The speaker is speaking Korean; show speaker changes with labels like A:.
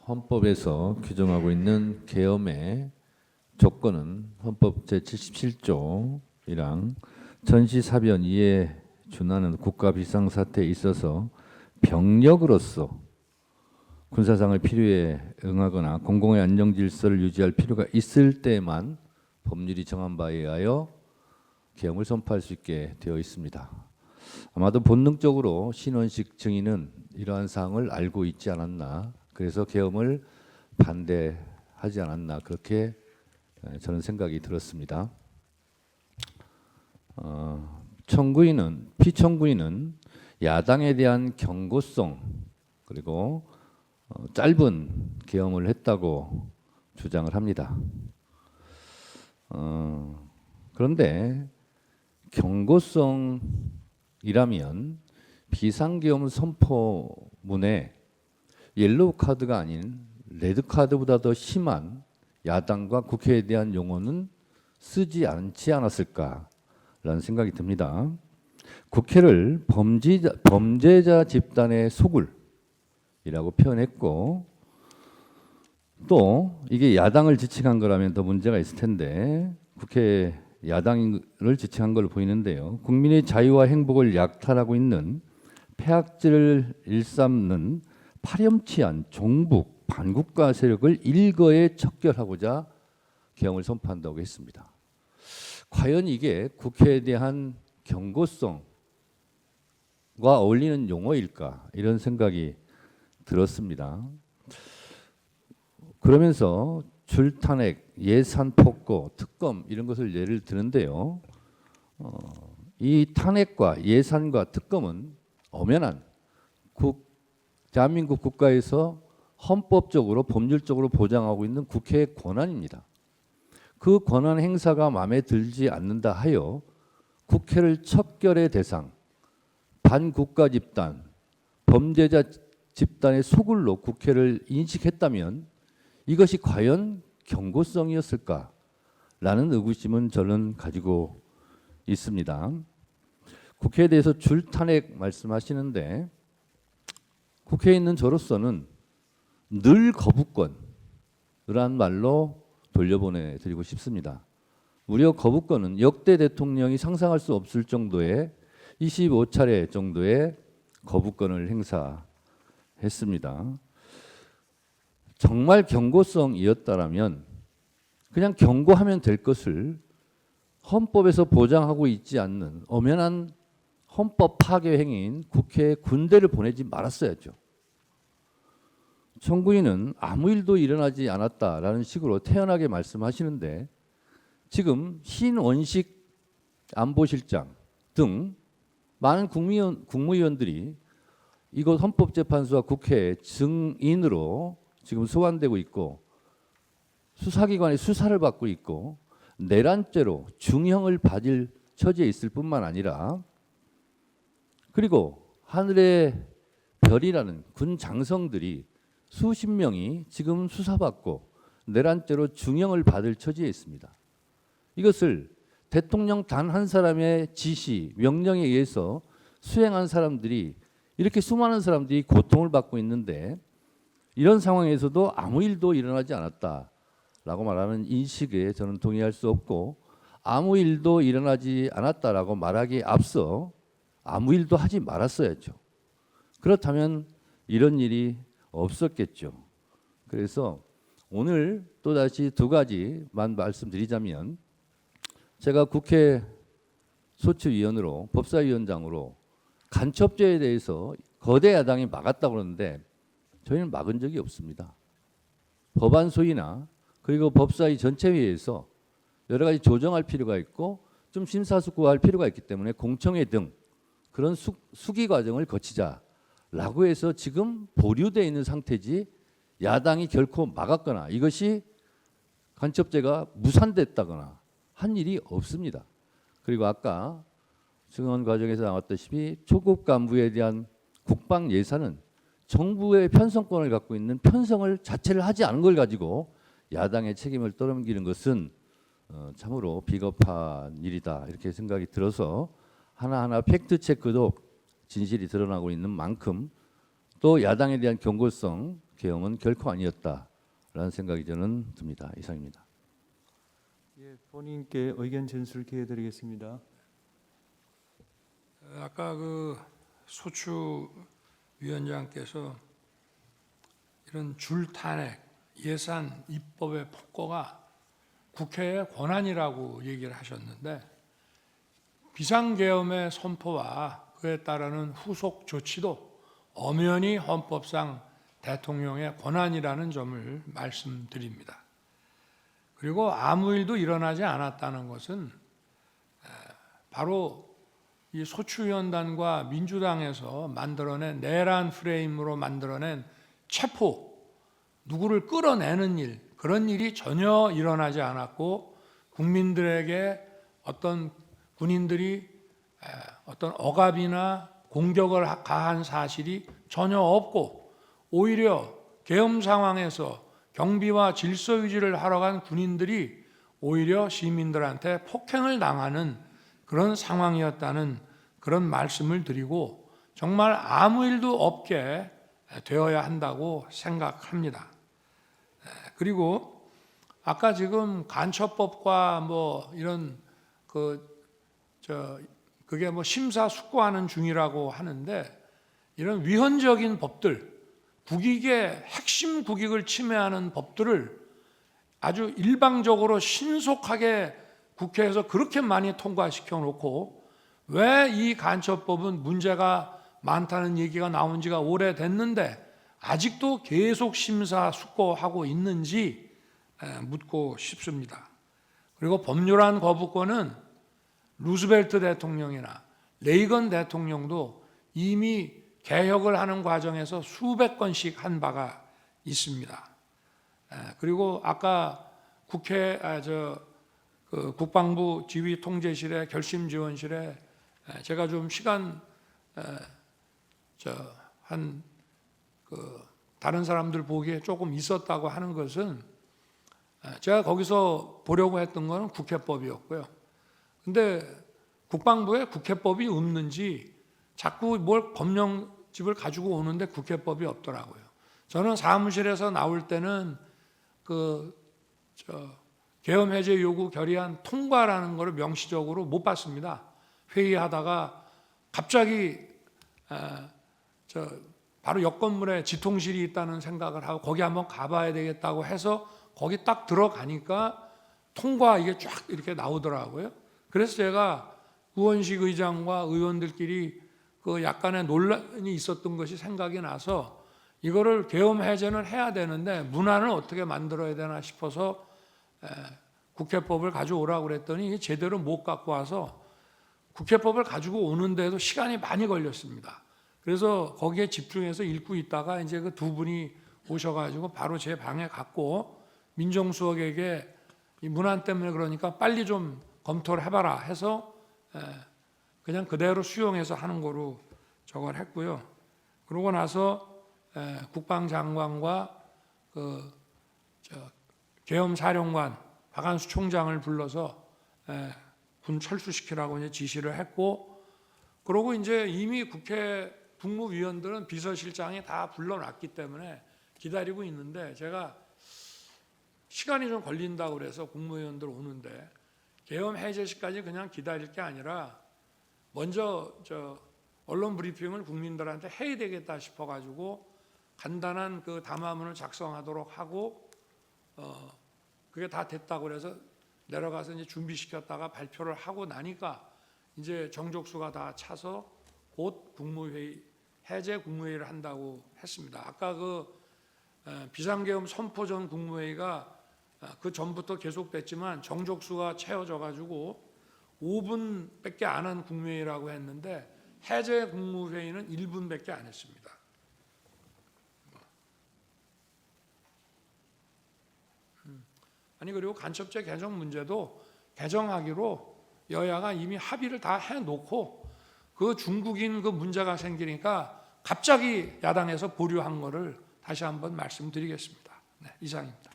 A: 헌법에서 규정하고 있는 계엄의 조건은 헌법 제77조이랑 전시사변 이에 준하는 국가 비상사태에 있어서 병력으로서 군사상을 필요에 응하거나 공공의 안정질서를 유지할 필요가 있을 때만 법률이 정한 바에 의하여 계엄을 선포할 수 있게 되어 있습니다. 아마도 본능적으로 신원식 증인은 이러한 사항을 알고 있지 않았나, 그래서 계엄을 반대하지 않았나, 그렇게 저는 생각이 들었습니다. 피청구인은 야당에 대한 경고성 그리고 짧은 계엄을 했다고 주장을 합니다. 그런데 경고성이라면 비상계엄 선포문에 옐로우 카드가 아닌 레드 카드보다 더 심한 야당과 국회에 대한 용어는 쓰지 않지 않았을까라는 생각이 듭니다. 국회를 범죄자 집단의 소굴이라고 표현했고, 또 이게 야당을 지칭한 거라면 더 문제가 있을 텐데 국회 야당을 지칭한 걸로 보이는데요. 국민의 자유와 행복을 약탈하고 있는 폐악질을 일삼는 파렴치한 종북 반국가 세력을 일거에 척결하고자 계엄을 선포한다고 했습니다. 과연 이게 국회에 대한 경고성과 어울리는 용어일까, 이런 생각이 들었습니다. 그러면서 줄탄핵, 예산 폭거, 특검 이런 것을 예를 드는데요. 이 탄핵과 예산과 특검은 엄연한 대한민국 국가에서 헌법적으로 법률적으로 보장하고 있는 국회의 권한입니다. 그 권한 행사가 마음에 들지 않는다 하여 국회를 척결의 대상, 반국가 집단, 범죄자 집단의 소굴로 국회를 인식했다면 이것이 과연 경고성이었을까라는 의구심은 저는 가지고 있습니다. 국회에 대해서 줄탄핵 말씀하시는데 국회에 있는 저로서는 늘 거부권이란 말로 돌려보내드리고 싶습니다. 무려 거부권은 역대 대통령이 상상할 수 없을 정도의 25차례 정도의 거부권을 행사했습니다. 정말 경고성이었다라면 그냥 경고하면 될 것을 헌법에서 보장하고 있지 않는 엄연한 헌법 파괴 행위인 국회에 군대를 보내지 말았어야죠. 청구인은 아무 일도 일어나지 않았다라는 식으로 태연하게 말씀하시는데 지금 신원식 안보실장 등 많은 국무위원들이 이곳 헌법재판소와 국회 증인으로 지금 소환되고 있고 수사기관의 수사를 받고 있고 내란죄로 중형을 받을 처지에 있을 뿐만 아니라, 그리고 하늘의 별이라는 군 장성들이 수십 명이 지금 수사받고 내란죄로 중형을 받을 처지에 있습니다. 이것을 대통령 단 한 사람의 지시, 명령에 의해서 수행한 사람들이, 이렇게 수많은 사람들이 고통을 받고 있는데 이런 상황에서도 아무 일도 일어나지 않았다라고 말하는 인식에 저는 동의할 수 없고, 아무 일도 일어나지 않았다라고 말하기에 앞서 아무 일도 하지 말았어야죠. 그렇다면 이런 일이 없었겠죠. 그래서 오늘 또다시 두 가지만 말씀드리자면, 제가 국회 소추위원으로 법사위원장으로 간첩죄에 대해서 거대 야당이 막았다고 그러는데 저희는 막은 적이 없습니다. 법안 소위나 그리고 법사위 전체회의에서 여러 가지 조정할 필요가 있고 좀 심사숙고할 필요가 있기 때문에 공청회 등 그런 수기 과정을 거치자라고 해서 지금 보류되어 있는 상태지, 야당이 결코 막았거나 이것이 간첩죄가 무산됐다거나 한 일이 없습니다. 그리고 아까 증언 과정에서 나왔다시피 초급 간부에 대한 국방 예산은 정부의 편성권을 갖고 있는 편성을 자체를 하지 않은 걸 가지고 야당의 책임을 떠넘기는 것은 참으로 비겁한 일이다, 이렇게 생각이 들어서 하나하나 팩트 체크도 진실이 드러나고 있는 만큼 또 야당에 대한 경고성 개헌은 결코 아니었다라는 생각이 저는 듭니다. 이상입니다.
B: 예, 본인께 의견 전술 기회 드리겠습니다.
C: 아까 그 소추 위원장께서 이런 줄탄핵, 예산 입법의 폭거가 국회의 권한이라고 얘기를 하셨는데 비상계엄의 선포와 그에 따르는 후속 조치도 엄연히 헌법상 대통령의 권한이라는 점을 말씀드립니다. 그리고 아무 일도 일어나지 않았다는 것은 바로 이 소추위원단과 민주당에서 만들어낸 내란 프레임으로 만들어낸 체포, 누구를 끌어내는 일, 그런 일이 전혀 일어나지 않았고 국민들에게 어떤 군인들이 어떤 억압이나 공격을 가한 사실이 전혀 없고 오히려 계엄 상황에서 경비와 질서 유지를 하러 간 군인들이 오히려 시민들한테 폭행을 당하는 그런 상황이었다는 그런 말씀을 드리고 정말 아무 일도 없게 되어야 한다고 생각합니다. 그리고 아까 지금 간첩법과 뭐 이런 그게 뭐 심사숙고하는 중이라고 하는데 이런 위헌적인 법들, 국익의 핵심 국익을 침해하는 법들을 아주 일방적으로 신속하게 국회에서 그렇게 많이 통과시켜 놓고 왜 이 간첩법은 문제가 많다는 얘기가 나온 지가 오래됐는데 아직도 계속 심사숙고하고 있는지 묻고 싶습니다. 그리고 법률안 거부권은 루스벨트 대통령이나 레이건 대통령도 이미 개혁을 하는 과정에서 수백 건씩 한 바가 있습니다. 그리고 아까 국회 국방부 지휘통제실의 결심지원실에 제가 좀 시간 다른 사람들 보기에 조금 있었다고 하는 것은 제가 거기서 보려고 했던 것은 국회법이었고요. 근데 국방부에 국회법이 없는지 자꾸 뭘 법령집을 가지고 오는데 국회법이 없더라고요. 저는 사무실에서 나올 때는 계엄 해제 요구 결의안 통과라는 것을 명시적으로 못 봤습니다. 회의하다가 갑자기 바로 옆 건물에 지통실이 있다는 생각을 하고 거기 한번 가봐야 되겠다고 해서 거기 딱 들어가니까 통과 이게 쫙 이렇게 나오더라고요. 그래서 제가 우원식 의장과 의원들끼리 그 약간의 논란이 있었던 것이 생각이 나서 이거를 계엄 해제는 해야 되는데 문안을 어떻게 만들어야 되나 싶어서 국회법을 가져오라고 그랬더니 제대로 못 갖고 와서 국회법을 가지고 오는데도 시간이 많이 걸렸습니다. 그래서 거기에 집중해서 읽고 있다가 이제 그 두 분이 오셔가지고 바로 제 방에 갔고 민정수석에게 이 문안 때문에 그러니까 빨리 좀 검토를 해봐라 해서 그냥 그대로 수용해서 하는 거로 저걸 했고요. 그러고 나서 국방장관과 계엄사령관 박한수 총장을 불러서 군 철수시키라고 이제 지시를 했고, 그러고 이제 이미 국회 국무위원들은 비서실장이 다 불러놨기 때문에 기다리고 있는데 제가 시간이 좀 걸린다고 그래서 국무위원들 오는데 계엄 해제시까지 그냥 기다릴 게 아니라 먼저 언론 브리핑을 국민들한테 해야 되겠다 싶어가지고 간단한 그 담화문을 작성하도록 하고 그게 다 됐다고 그래서 내려가서 이제 준비시켰다가 발표를 하고 나니까 이제 정족수가 다 차서 곧 국무회의 해제 국무회의를 한다고 했습니다. 아까 비상계엄 선포 전 국무회의가 그 전부터 계속됐지만 정족수가 채워져 가지고 5분밖에 안 한 국무회의라고 했는데 해제 국무회의는 1분밖에 안 했습니다. 아니 그리고 간첩죄 개정 문제도 개정하기로 여야가 이미 합의를 다 해놓고 그 중국인 그 문제가 생기니까 갑자기 야당에서 보류한 거를 다시 한번 말씀드리겠습니다. 네, 이상입니다.